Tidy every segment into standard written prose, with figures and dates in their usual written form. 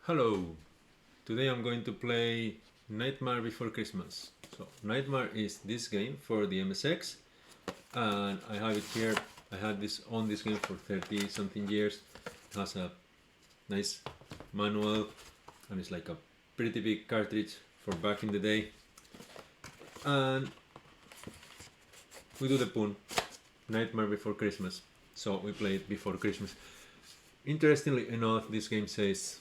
Hello! Today I'm going to play Knightmare Before Christmas. So Knightmare is this game for the MSX and I have it here. I had this game for 30 something years. It has a nice manual and it's like a pretty big cartridge for back in the day. And we do the pun, Knightmare Before Christmas. So we play it before Christmas. Interestingly enough, this game says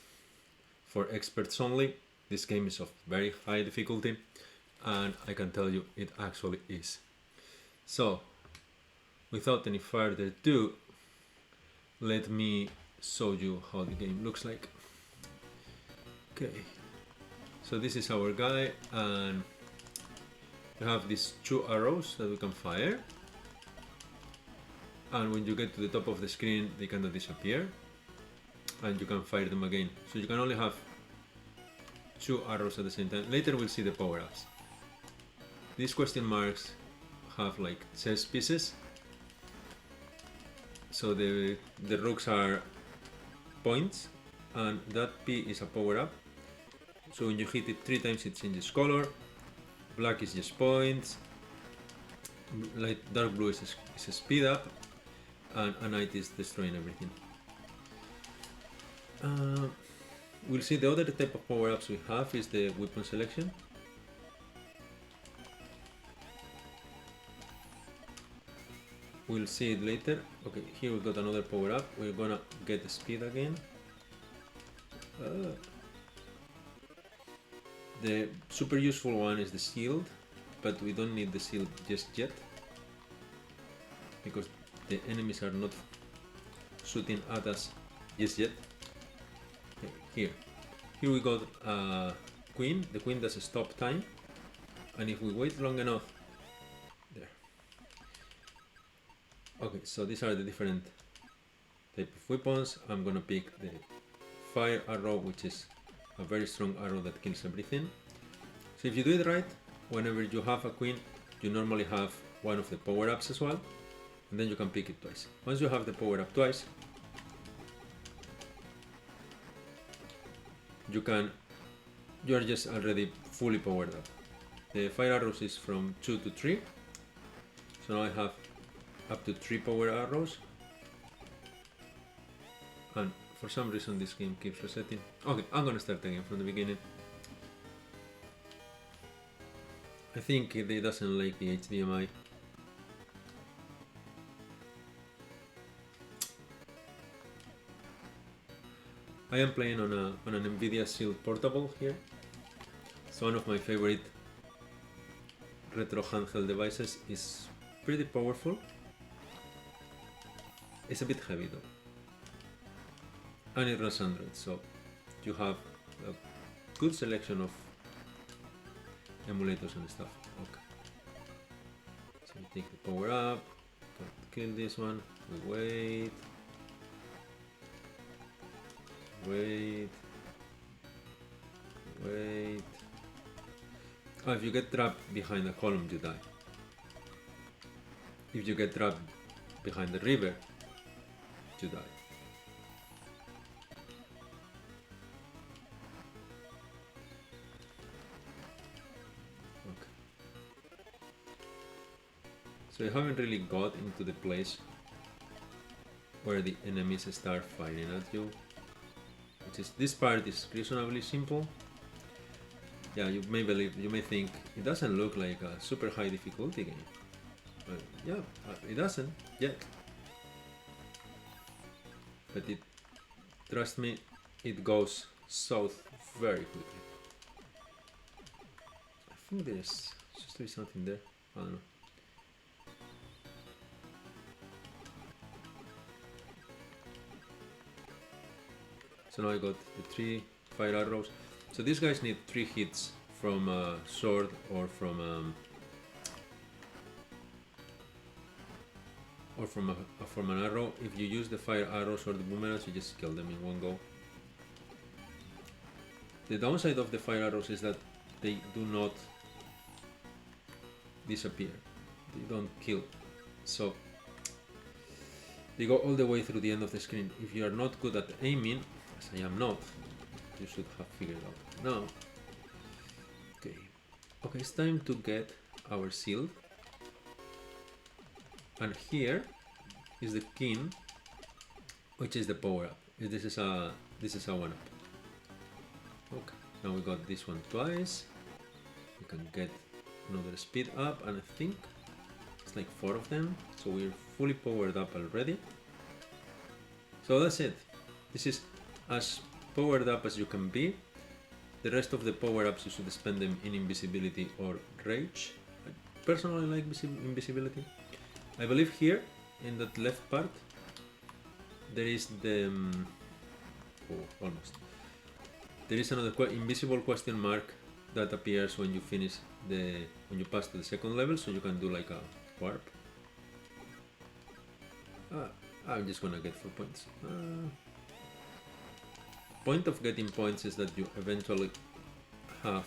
for experts only. This game is of very high difficulty and I can tell you it actually is. So without any further ado, let me show you how the game looks like. Okay, so this is our guy and you have these two arrows that we can fire, and when you get to the top of the screen they cannot disappear and you can fire them again. So you can only have two arrows at the same time. Later we'll see the power-ups. These question marks have like chess pieces. So the rooks are points and that P is a power-up. So when you hit it 3 times it changes color. Black is just points. Dark blue is a speed up. And a knight is destroying everything. We'll see the other type of power-ups we have is the weapon selection. We'll see it later. Okay, here we got another power-up. We're gonna get the speed again. The super useful one is the shield, but we don't need the shield just yet because the enemies are not shooting at us just yet. Okay, here we got queen. The queen does a stop time, and if we wait long enough, there. Okay, so these are the different type of weapons. I'm gonna pick the fire arrow, which is a very strong arrow that kills everything. So if you do it right, whenever you have a queen, you normally have one of the power-ups as well, and then you can pick it twice. Once you have the power-up twice, you are just already fully powered up. The fire arrows is from 2 to 3, so now I have up to 3 power arrows, and for some reason this game keeps resetting. Okay, I'm gonna start again from the beginning. I think it doesn't like the HDMI. I am playing on an Nvidia Shield Portable here. It's one of my favorite retro handheld devices. It's pretty powerful. It's a bit heavy though. And it runs Android, so you have a good selection of emulators and stuff. Okay. So we take the power up, kill this one, we wait. Oh, if you get trapped behind a column, you die. If you get trapped behind the river, you die. Okay. So you haven't really got into the place where the enemies start firing at you. This part is reasonably simple. Yeah, you may think it doesn't look like a super high difficulty game. But yeah, it doesn't yet. But trust me, it goes south very quickly. I think there's supposed to be something there. I don't know. So now I got the 3 fire arrows. So these guys need 3 hits from a sword or from an arrow. If you use the fire arrows or the boomerangs, you just kill them in one go. The downside of the fire arrows is that they do not disappear. They don't kill. So they go all the way through the end of the screen. If you are not good at aiming, as I am not, you should have figured out now. Okay, it's time to get our shield, and here is the king, which is the power up. This is a 1-up. Okay, now we got this one twice. We can get another speed up, and I think it's like 4 of them, so we're fully powered up already. So that's it. This is as powered up as you can be. The rest of the power-ups you should spend them in invisibility or rage. I personally like invisibility. I believe here in that left part there is the almost. There is another invisible question mark that appears when you finish when you pass to the second level, so you can do like a warp. I'm just gonna get 4 points. Point of getting points is that you eventually have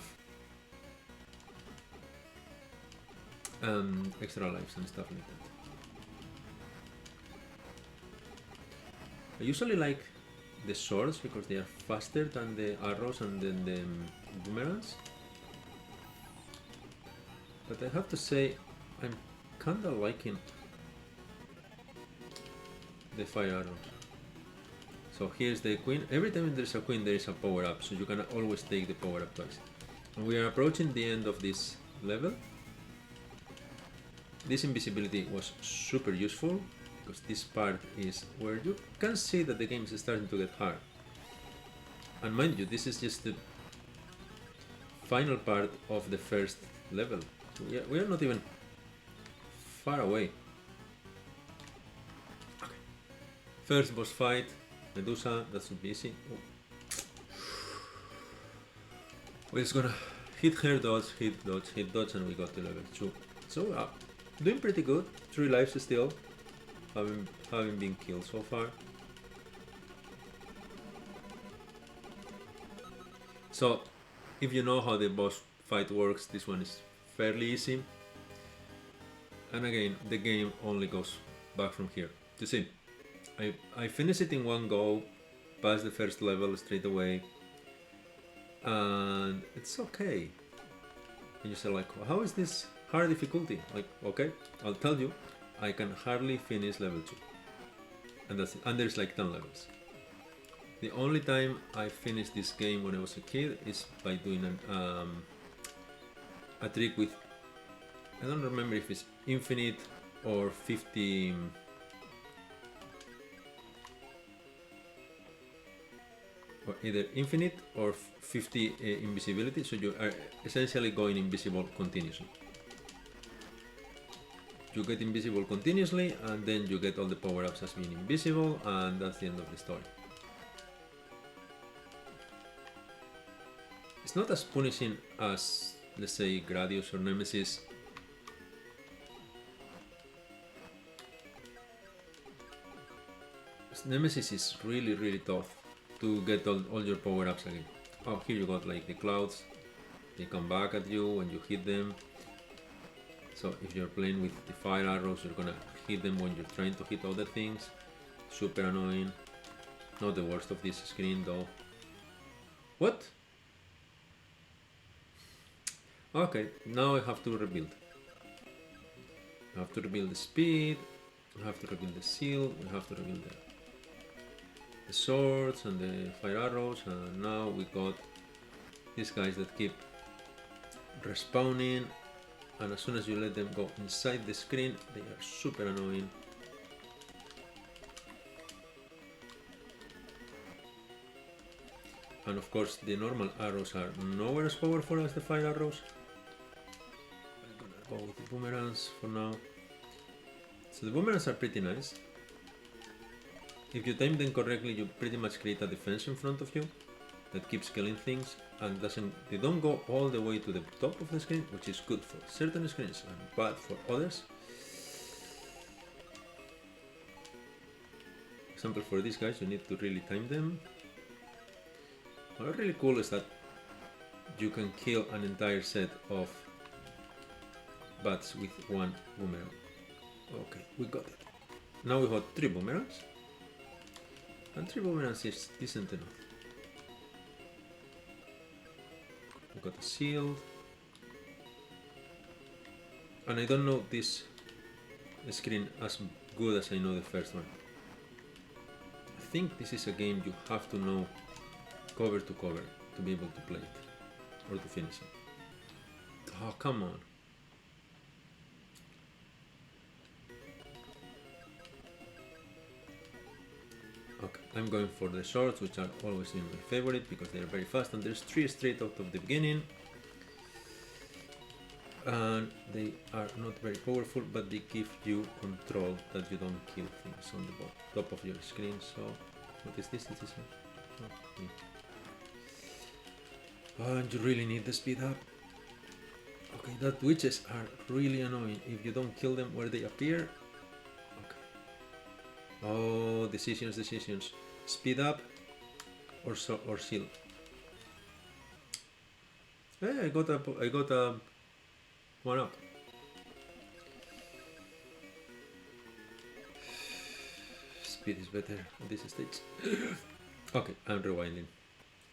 extra lives and stuff like that. I usually like the swords because they are faster than the arrows and then the boomerangs. But I have to say, I'm kinda liking the fire arrows. So here's the queen. Every time there's a queen there is a power up, so you can always take the power up twice. And we are approaching the end of this level. This invisibility was super useful because this part is where you can see that the game is starting to get hard. And mind you, this is just the final part of the first level. So we are not even far away. Okay. First boss fight. Medusa, that should be easy. Oh. We're just gonna hit her, dodge, hit, dodge, and we got to level 2. So doing pretty good. 3 lives still, having been killed so far. So, if you know how the boss fight works, this one is fairly easy. And again, the game only goes back from here. You see, I finished it in one go, passed the first level straight away, and it's okay. And you say like, well, how is this hard difficulty? Like, okay, I'll tell you, I can hardly finish level 2. And that's it. And there's like 10 levels. The only time I finished this game when I was a kid is by doing a trick with, I don't remember if it's infinite or 50... or either infinite or 50 invisibility, so you are essentially going invisible continuously. You get invisible continuously and then you get all the power-ups as being invisible, and that's the end of the story. It's not as punishing as, let's say, Gradius or Nemesis. Nemesis is really tough to get all your power-ups again. Oh, here you got like the clouds. They come back at you when you hit them. So if you're playing with the fire arrows, you're gonna hit them when you're trying to hit other things. Super annoying. Not the worst of this screen though. What? Okay, now I have to rebuild. I have to rebuild the speed. I have to rebuild the shield. I have to rebuild the swords and the fire arrows, and now we got these guys that keep respawning, and as soon as you let them go inside the screen they are super annoying. And of course the normal arrows are nowhere as powerful as the fire arrows. I'm gonna go with the boomerangs for now. So the boomerangs are pretty nice. If you time them correctly, you pretty much create a defense in front of you that keeps killing things, and they don't go all the way to the top of the screen, which is good for certain screens and bad for others. For example, for these guys you need to really time them. What's really cool is that you can kill an entire set of bats with one boomerang. Okay, we got it. Now we have 3 boomerangs. And 3 boomerangs is decent enough. got a shield. And I don't know this screen as good as I know the first one. I think this is a game you have to know cover to cover to be able to play it or to finish it. Oh, come on. Okay, I'm going for the swords, which are always in my favorite because they are very fast, and there's 3 straight out of the beginning. And they are not very powerful, but they give you control that you don't kill things on the top of your screen. So, what is this? This is and you really need the speed up. Okay, that witches are really annoying if you don't kill them where they appear. Okay. Oh, decisions. Speed up or shield. Hey, I got a 1 up. Speed is better at this stage. Okay, I'm rewinding.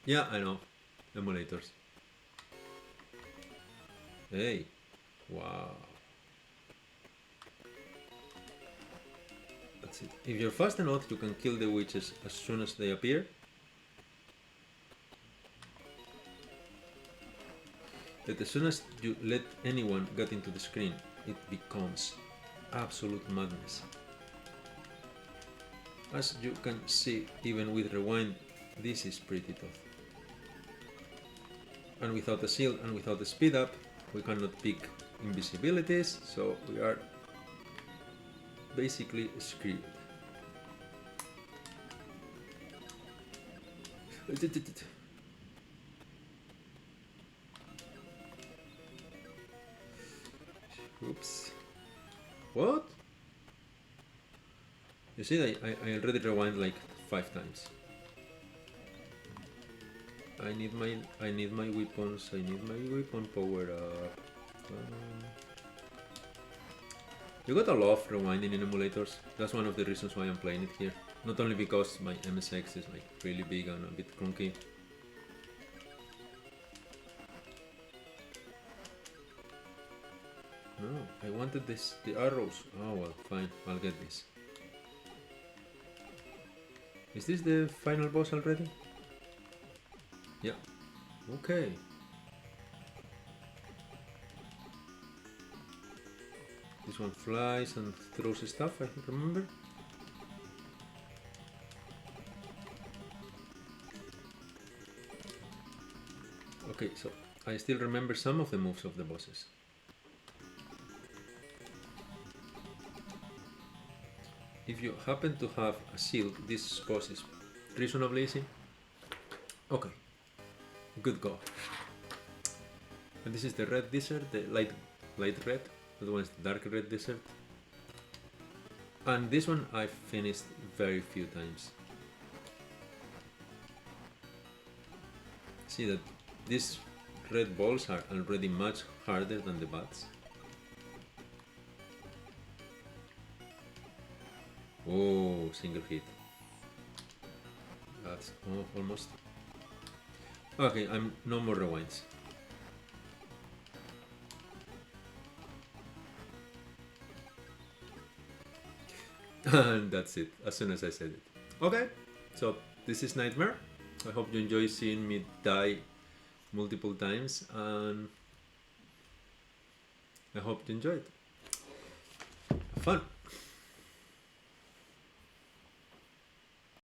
Yeah, I know. Emulators. Hey, wow. That's it. If you're fast enough, you can kill the witches as soon as they appear. That as soon as you let anyone get into the screen, it becomes absolute madness. As you can see, even with rewind, this is pretty tough. And without the shield and without the speed up, we cannot pick invisibilities, so we are basically screwed. Oops. What? You see, I already rewind like 5 times. I need my weapons. I need my weapon power up. You gotta love rewinding in emulators. That's one of the reasons why I'm playing it here. Not only because my MSX is like really big and a bit clunky. No, I wanted the arrows. Oh well, fine, I'll get this. Is this the final boss already? Yeah. Okay. This one flies and throws stuff, I remember. Okay, so I still remember some of the moves of the bosses. If you happen to have a shield, this boss is reasonably easy. Okay, good go. And this is the red desert, the light red. The one is the dark red desert. And this one I've finished very few times. See that these red balls are already much harder than the bats. Oh, single hit. That's almost. Okay, I'm no more rewinds. And that's it, as soon as I said it. Okay, so this is Knightmare. I hope you enjoy seeing me die multiple times, and I hope you enjoyed. Fun!